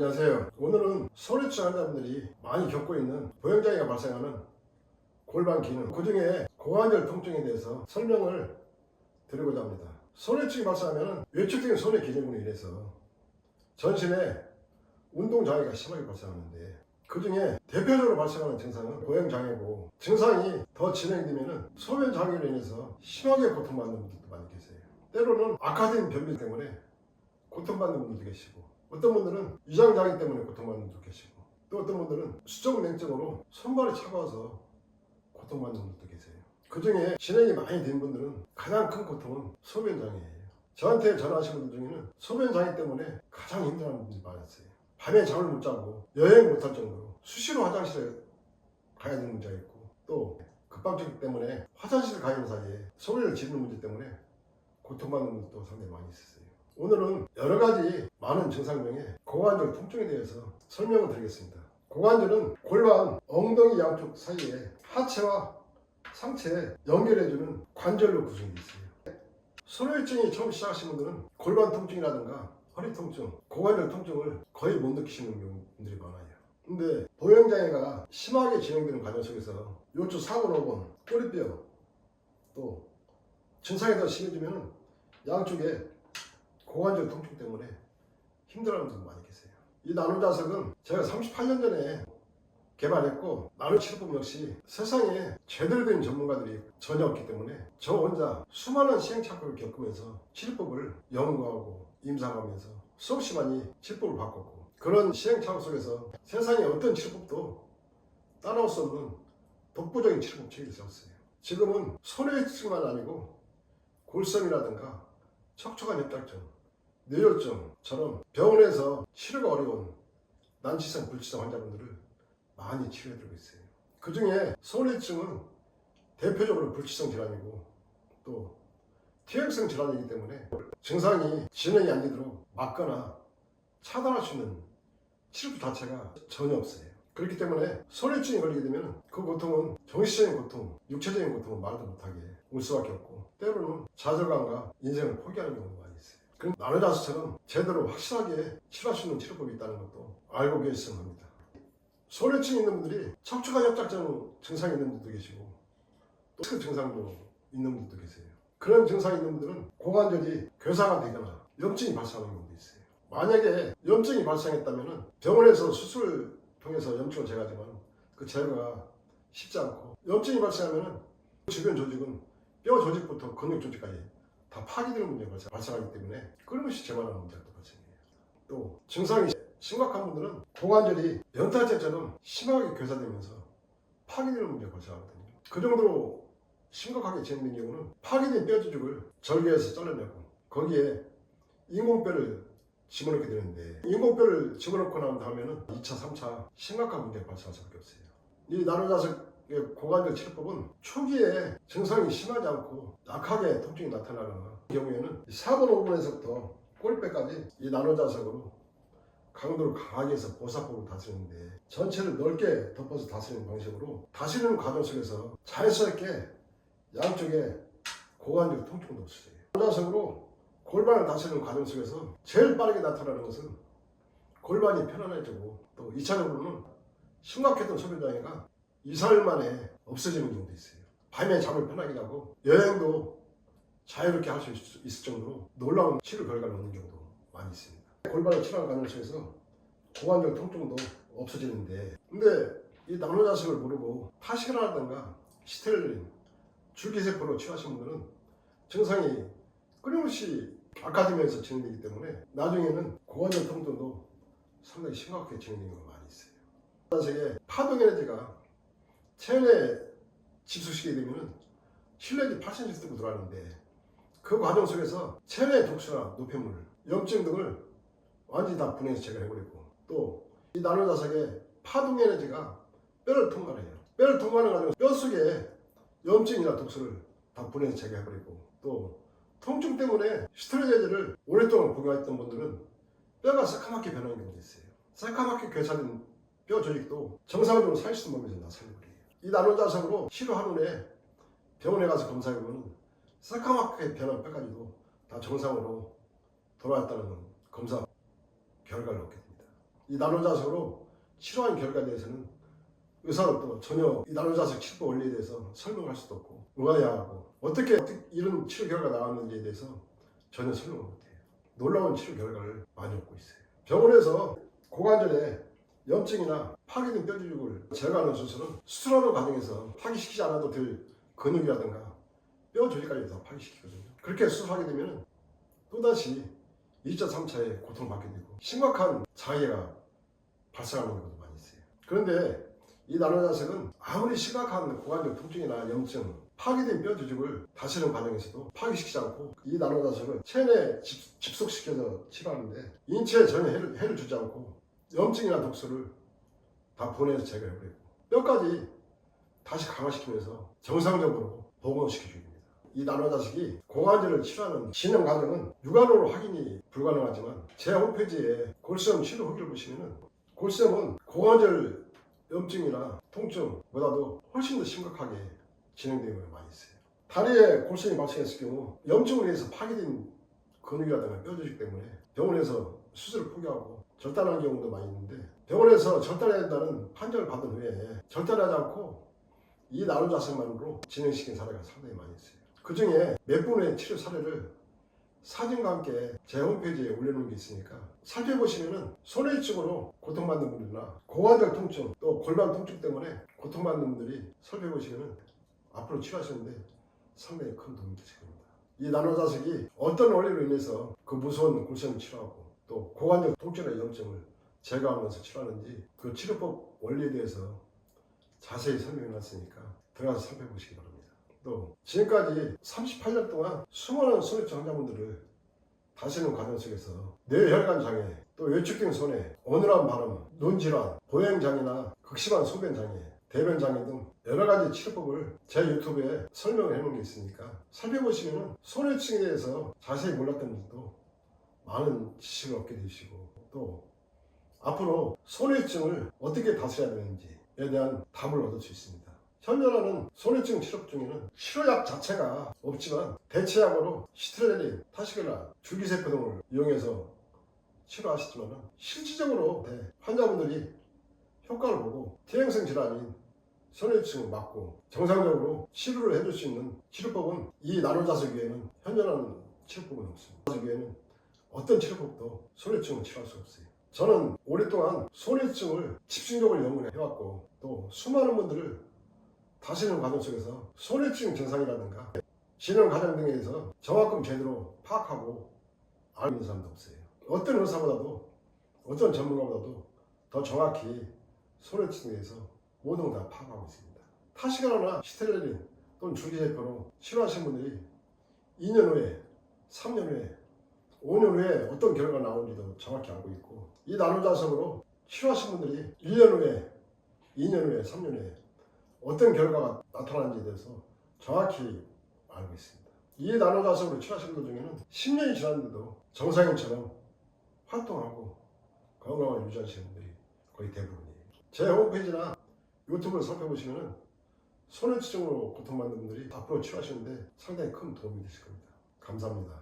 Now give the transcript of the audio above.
안녕하세요. 오늘은 소래증 환자분들이 많이 겪고 있는 보행장애가 발생하는 골반 기능, 그 중에 고관절 통증에 대해서 설명을 드리고자 합니다. 소래증이 발생하면 외축적인 손의 기능으로 인해서 전신에 운동장애가 심하게 발생하는데, 그 중에 대표적으로 발생하는 증상은 보행장애고, 증상이 더 진행되면 소변장애로 인해서 심하게 고통받는 분들도 많이 계세요. 때로는 악화된 변비 때문에 고통받는 분들도 계시고, 어떤 분들은 위장장애 때문에 고통받는 분도 계시고, 또 어떤 분들은 수족냉증으로 손발이 차가워서 고통받는 분들도 계세요. 그 중에 진행이 많이 된 분들은 가장 큰 고통은 소변장애예요. 저한테 전화하신 분들 중에는 소변장애 때문에 가장 힘들어하는 분들이 많았어요. 밤에 잠을 못 자고 여행 못할 정도로 수시로 화장실에 가야 되는 문제가 있고, 또 급박증 때문에 화장실 가는 사이에 소리를 지르는 문제 때문에 고통받는 분들도 상당히 많이 있었어요. 오늘은 여러 가지 많은 증상 중에 고관절 통증에 대해서 설명을 드리겠습니다. 고관절은 골반, 엉덩이 양쪽 사이에 하체와 상체에 연결해주는 관절로 구성되어 있어요. 소래증이 처음 시작하신 분들은 골반 통증이라든가 허리 통증, 고관절 통증을 거의 못 느끼시는 분들이 많아요. 근데 보행장애가 심하게 진행되는 과정 속에서 요추 4번, 5번, 꼬리뼈, 또 증상이 더 심해지면 양쪽에 고관절 통증 때문에 힘들어하는 분들 많이 계세요. 이 나노자석은 제가 38년 전에 개발했고, 나노치료법 역시 세상에 제대로 된 전문가들이 전혀 없기 때문에 저 혼자 수많은 시행착오를 겪으면서 치료법을 연구하고 임상하면서 수없이 많이 치료법을 바꿨고, 그런 시행착오 속에서 세상에 어떤 치료법도 따라올 수 없는 독보적인 치료법 체계를 세웠어요. 지금은 소래증만 아니고 골선이라든가 척추관 협착증, 뇌졸중처럼 병원에서 치료가 어려운 난치성, 불치성 환자분들을 많이 치료해드리고 있어요. 그 중에 소래증은 대표적으로 불치성 질환이고 또 퇴행성 질환이기 때문에 증상이 진행이 안 되도록 막거나 차단할 수 있는 치료법 자체가 전혀 없어요. 그렇기 때문에 소래증이 걸리게 되면 그 고통은 정신적인 고통, 육체적인 고통은 말도 못하게 올 수밖에 없고, 때로는 좌절감과 인생을 포기하는 경우가 많이 있어요. 그럼 나노자석처럼 제대로 확실하게 치료할 수 있는 치료법이 있다는 것도 알고 계시면 합니다. 소래증이 있는 분들이 척추관 협착증 증상이 있는 분들도 계시고, 또 그 증상도 있는 분들도 계세요. 그런 증상이 있는 분들은 고관절이 괴사가 되거나 염증이 발생하는 경우도 있어요. 만약에 염증이 발생했다면 병원에서 수술을 통해서 염증을 제거하지만 그 제거가 쉽지 않고, 염증이 발생하면 주변 조직은 뼈 조직부터 근육 조직까지 다 파괴되는 문제가 발생하기 때문에 끊임없이 재발하는 문제가 또 발생해요. 또 증상이 심각한 분들은 고관절이 연탄재처럼 심하게 괴사되면서 파괴되는 문제가 발생하거든요. 그 정도로 심각하게 진행된 경우는 파괴된 뼈 조직을 절개해서 잘라내고 거기에 인공뼈를 집어넣게 되는데, 인공뼈를 집어넣고 난 다음에는 2차, 3차 심각한 문제가 발생할 수밖에 없어요. 이 나노자석의 고관절 치료법은 초기에 증상이 심하지 않고 약하게 통증이 나타나는 경우에는 4번, 5번에서부터 꼬리뼈까지 이 나노자석으로 강도를 강하게 해서 보살법으로 다스리는데, 전체를 넓게 덮어서 다스리는 방식으로 다스리는 과정 속에서 자연스럽게 양쪽에 고관절 통증도 없어져요. 나노자석으로 골반을 다스리는 과정 속에서 제일 빠르게 나타나는 것은 골반이 편안해지고, 또 2차적으로는 심각했던 소변장애가 2, 4일 만에 없어지는 경우도 있어요. 밤에 잠을 편하게 자고 여행도 자유롭게 할 수 있을 정도로 놀라운 치료 결과를 얻는 경우도 많이 있습니다. 골반을 치료하는 과정 속에서 고관절 통증도 없어지는데, 근데 이 나노자석을 모르고 파시라든가 스테릴린, 줄기세포로 치료하신 분들은 증상이 끊임없이 악화되면서 진행되기 때문에 나중에는 고관절 통증도 상당히 심각하게 진행되는 경우가 많이 있어요. 나노자석의 파동 에너지가 체온에 집수시키게 되면 실내기 8cm 들어가는데, 그 과정 속에서 체내 독소나 노폐물, 염증 등을 완전히 다 분해해서 제거해버리고, 또 이 나노자석의 파동 에너지가 뼈를 통과해요. 뼈를 통과하는 과정 뼈 속에 염증이나 독소를 다 분해해서 제거해버리고, 또 통증 때문에 스테로이드를 오랫동안 복용했던 분들은 뼈가 새카맣게 변하는 경우도 있어요. 새카맣게 괴사된 뼈 조직도 정상적으로 살 수 있는 몸에서 다 살려버려요. 이 나노자석으로 치료한 후에 병원에 가서 검사해보면 새카맣게 변한 뼈까지도 다 정상으로 돌아왔다는 검사 결과를 얻게 됩니다. 이 나노자석으로 치료한 결과에 대해서는 의사로부터 전혀 이 나노자석 치료법 원리에 대해서 설명할 수도 없고 의아해하고 어떻게 이런 치료 결과가 나왔는지에 대해서 전혀 설명을 못해요. 놀라운 치료 결과를 많이 얻고 있어요. 병원에서 고관절에 염증이나 파괴된 뼈조직을 제거하는 수술은 수술하는 과정에서 파기시키지 않아도 될 근육이라든가 뼈 조직까지 다 파기시키거든요. 그렇게 수술하게 되면 또다시 2차, 3차에 고통받게 되고 심각한 장애가 발생하는 경우도 많이 있어요. 그런데 이 나노자석은 아무리 심각한 고관절 통증이나 염증, 파괴된 뼈 조직을 다스리는 과정에서도 파괴시키지 않고 이 나노자석을 체내에 집속시켜서 치료하는데 인체에 전혀 해를 주지 않고 염증이나 독소를 다 보내서 제거해버리고 뼈까지 다시 강화시키면서 정상적으로 복원시켜줍니다. 이 나노자석이 고관절을 치료하는 진행 과정은 육안으로 확인이 불가능하지만 제 홈페이지에 골수염 치료 후기를 보시면 골수염은 고관절 염증이나 통증보다도 훨씬 더 심각하게 진행되는 경우가 많이 있어요. 다리에 골수염이 발생했을 경우 염증으로 인해서 파괴된 근육이라든가 뼈조직 때문에 병원에서 수술을 포기하고 절단하는 경우도 많이 있는데 병원에서 절단해야 된다는 판정을 받은 후에 절단하지 않고 이 나노자석만으로 진행시킨 사례가 상당히 많이 있어요. 그 중에 몇 분의 치료 사례를 사진과 함께 제 홈페이지에 올려놓은 게 있으니까 살펴보시면은 손해증으로 고통받는 분들이나 고관절 통증 또 골반 통증 때문에 고통받는 분들이 살펴보시면은 앞으로 치료하시는데 상당히 큰 도움이 되실 겁니다. 이 나노자석이 어떤 원리로 인해서 그 무서운 골수염을 치료하고 또 고관절 통증이나 염증을 제거하면서 치료하는지 그 치료법 원리에 대해서 자세히 설명해 놨으니까 들어가서 살펴보시기 바랍니다. 또 지금까지 38년 동안 수많은 손해증 환자분들을 다스리는 과정 속에서 뇌혈관 장애, 또 외축된 손해, 어눌한 발음, 눈질환, 보행장애나 극심한 소변장애, 대변장애 등 여러 가지 치료법을 제 유튜브에 설명을 해놓은 게 있으니까 살펴보시면 손해증에 대해서 자세히 몰랐던 분도 많은 지식을 얻게 되시고 또 앞으로 손해증을 어떻게 다스려야 되는지에 대한 답을 얻을 수 있습니다. 현존하는 손해증 치료법 중에는 치료약 자체가 없지만 대체약으로 시트라젠, 타시글라, 줄기세포 등을 이용해서 치료하시지만 실질적으로 환자분들이 효과를 보고 퇴행성 질환인 손해증을 막고 정상적으로 치료를 해줄 수 있는 치료법은 이 나노자석 외에는 현존하는 치료법은 없습니다. 자석 외에는 어떤 치료법도 손해증을 치료할 수 없어요. 저는 오랫동안 손해증을 집중적으로 연구를 해왔고 또 수많은 분들을 다스리는 과정 속에서 손해증 증상이라든가 진행 과정 등에서 정확금 제대로 파악하고 알고 있는 사람도 없어요. 어떤 의사보다도 어떤 전문가보다도 더 정확히 손해증에 대해서 모든 걸 다 파악하고 있습니다. 타시글라나 시트라젠 또는 줄기세포로 치료하신 분들이 2년 후에, 3년 후에, 5년 후에 어떤 결과가 나오는지도 정확히 알고 있고 이 나노자석으로 치료하신 분들이 1년 후에, 2년 후에, 3년 후에 어떤 결과가 나타나는지에 대해서 정확히 알고 있습니다. 이 나노자석으로 치료하신 분들 중에는 10년이 지났는데도 정상인처럼 활동하고 건강을 유지하시는 분들이 거의 대부분이에요. 제 홈페이지나 유튜브를 살펴보시면 손해증으로 고통받는 분들이 앞으로 치료하시는데 상당히 큰 도움이 되실 겁니다. 감사합니다.